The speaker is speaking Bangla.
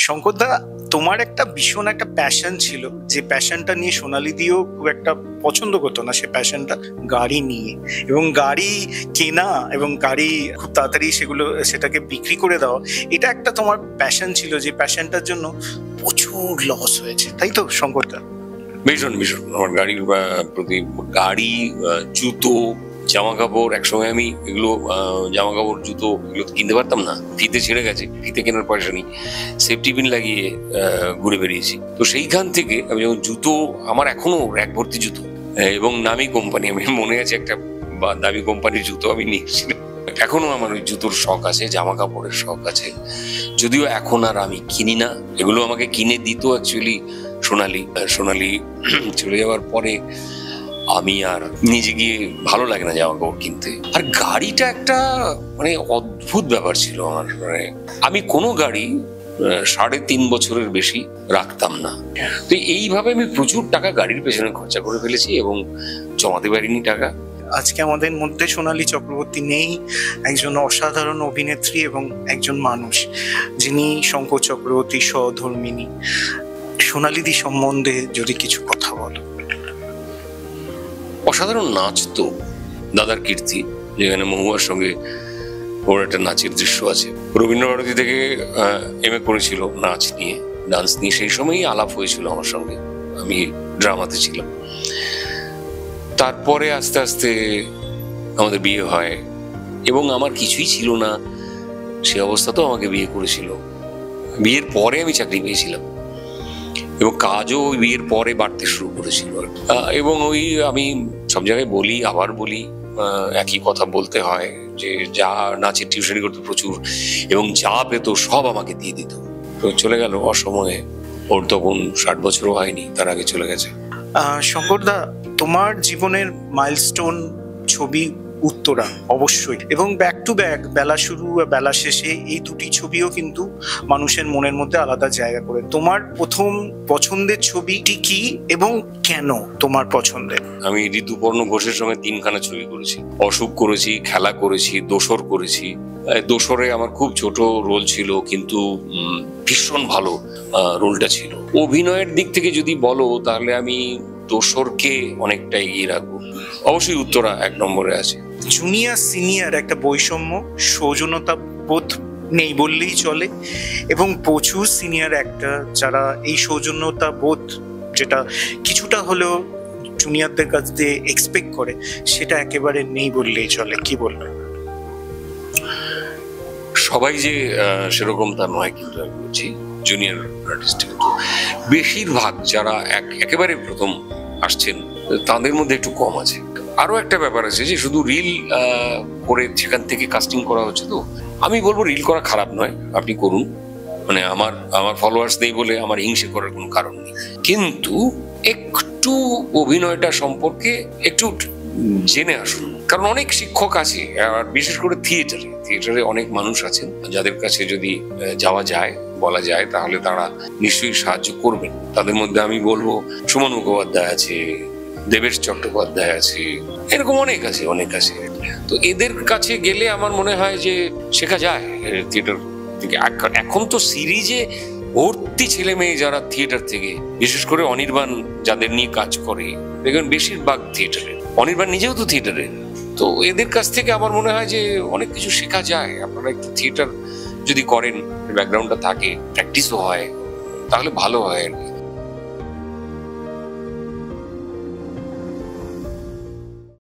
শঙ্করদা, তোমার একটা ভীষণ একটা প্যাশন ছিল, যে প্যাশনটা নিয়ে সোনালি দিও খুব একটা পছন্দ করতো না, সে প্যাশনটা গাড়ি নিয়ে, এবং গাড়ি কেনা এবং গাড়ি খুব তাড়াতাড়ি সেটাকে বিক্রি করে দেওয়া, এটা একটা তোমার প্যাশন ছিল, যে প্যাশনটার জন্য প্রচুর লস হয়েছে, তাই তো শঙ্করদা? ভীষণ ভীষণ আমার গাড়ির প্রতি, গাড়ি, জুতো, জামা কাপড়। একসময় আমি এগুলো জামা কাপড়, জুতো এগুলো কিনতে পারতাম না, ফিতে ছেড়ে গেছে, ফিতে কেনার পয়সা নেই, সেফটি পিন লাগিয়ে ঘুরে বেরিয়েছি। তো সেইখান থেকে আমি যখন জুতো, আমার এখনো র্যাক ভর্তি জুতো, এবং নামি কোম্পানি, আমি মনে আছে একটা দামি কোম্পানির জুতো আমি নিয়েছিলাম। এখনো আমার ওই জুতোর শখ আছে, জামা কাপড়ের শখ আছে, যদিও এখন আর আমি কিনি না। এগুলো আমাকে কিনে দিত অ্যাকচুয়ালি সোনালি চলে যাওয়ার পরে আমি আর নিজে গিয়ে ভালো লাগে না জামা কাপড় কিনতে। আর গাড়িটা একটা মানে অদ্ভুত ব্যাপার ছিল আমার, মানে আমি কোনো গাড়ি 3.5 বছরের বেশি রাখতাম না। তো এইভাবে আমি প্রচুর টাকা গাড়ির পেছনে খরচা করে ফেলেছি এবং জমাতে পারিনি টাকা। আজকে আমাদের মধ্যে সোনালী চক্রবর্তী নেই, একজন অসাধারণ অভিনেত্রী এবং একজন মানুষ যিনি শঙ্কর চক্রবর্তী সহধর্মিণী। সোনালীদি সম্বন্ধে যদি কিছু কথা বলো। অসাধারণ নাচ তো দাদার কীর্তি, যেখানে মহুয়ার সঙ্গে ওর একটা নাচের দৃশ্য আছে। রবীন্দ্রভারতী থেকে MA করেছিল নাচ নিয়ে, ডান্স নিয়ে, সেই সময়ই আলাপ হয়েছিল আমার সঙ্গে, আমি ড্রামাতে ছিলাম। তারপরে আস্তে আস্তে আমাদের বিয়ে হয় এবং আমার কিছুই ছিল না, সে অবস্থাতেও আমাকে বিয়ে করেছিল। বিয়ের পরে আমি চাকরি পেয়েছিলাম এবং কাজও ওই বিয়ের পরে বাড়তে শুরু করেছিল। এবং ওই আমি সব জায়গায় বলি, আবার বলি, একই কথা বলতে হয় যে যা নাচের টিউশনি করতো প্রচুর, এবং যা পেত সব আমাকে দিয়ে দিত। তো চলে গেল অসময়ে, ওর তখন 60 বছরও হয়নি, তার আগে চলে গেছে। শঙ্করদা, তোমার জীবনের মাইলস্টোন ছবি উত্তরা অবশ্যই, এবং ব্যাক টু ব্যাক, বেলা শুরু বেলা শেষে, এই দুটি ছবিও কিন্তু মানুষের মনের মধ্যে আলাদা জায়গা করে। তোমার প্রথম পছন্দের ছবিটি কি এবং কেন তোমার পছন্দের? আমি ঋতুপর্ণ ঘোষের সঙ্গে 3খানা ছবি করেছি, অসুখ করেছি, খেলা করেছি, দোসর করেছি। দোসরে আমার খুব ছোট রোল ছিল, কিন্তু ভীষণ ভালো রোলটা ছিল। অভিনয়ের দিক থেকে যদি বলো তাহলে আমি দোসরকে অনেকটা এগিয়ে রাখবো। অবশ্যই উত্তরা 1 নম্বরে আছে। জুনিয়র সিনিয়র একটা বৈষম্য, সৌজন্যতা বোধ নেই বললেই চলে, এবং প্রচুর সিনিয়র অ্যাক্টর যারা এই সৌজন্যতা বোধ, যেটা কিছুটা হলেও জুনিয়রদের কাছ দিয়ে এক্সপেক্ট করে, সেটা একেবারে নেই বললেই চলে। কি বলবেন? সবাই যে সেরকম তা নয়, কিন্তু আমি বলছি জুনিয়র আর্টিস্ট কিন্তু বেশিরভাগ যারা একেবারে প্রথম আসছেন তাদের মধ্যে একটু কম আছে। আরো একটা ব্যাপার আছে যে শুধু রিল করে সেখান থেকে কাস্টিং করা হচ্ছে। তো আমি বলবো রিল করা খারাপ নয়, আপনি করুন, মানে আমার ফলোয়ার্স নেই বলে আমার হিংসে করার কোনো কারণ নেই, কিন্তু একটু অভিনয়টা সম্পর্কে একটু জেনে আসুন। কারণ অনেক শিক্ষক আছে, আর বিশেষ করে থিয়েটারে অনেক মানুষ আছেন যাদের কাছে যদি যাওয়া যায়, বলা যায়, তাহলে তারা নিশ্চয়ই সাহায্য করবেন। তাদের মধ্যে আমি বলবো সুমন মুখোপাধ্যায় আছে, দেবেশ চট্টোপাধ্যায় আছে, এরকম অনেক আছে। তো এদের কাছে গেলে আমার মনে হয় যে শেখা যায় থিয়েটার থেকে। এখন তো সিরিজে ভর্তি ছেলে মেয়ে যারা থিয়েটার থেকে, বিশেষ করে অনির্বাণ যাদের নিয়ে কাজ করে, দেখবেন বেশিরভাগ থিয়েটারের। অনির্বাণ নিজেও তো থিয়েটারের। তো এদের কাছ থেকে আমার মনে হয় যে অনেক কিছু শেখা যায়। আপনারা একটু থিয়েটার যদি করেন, ব্যাকগ্রাউন্ডটা থাকে, প্র্যাকটিসও হয়, তাহলে ভালো হয় আর কি।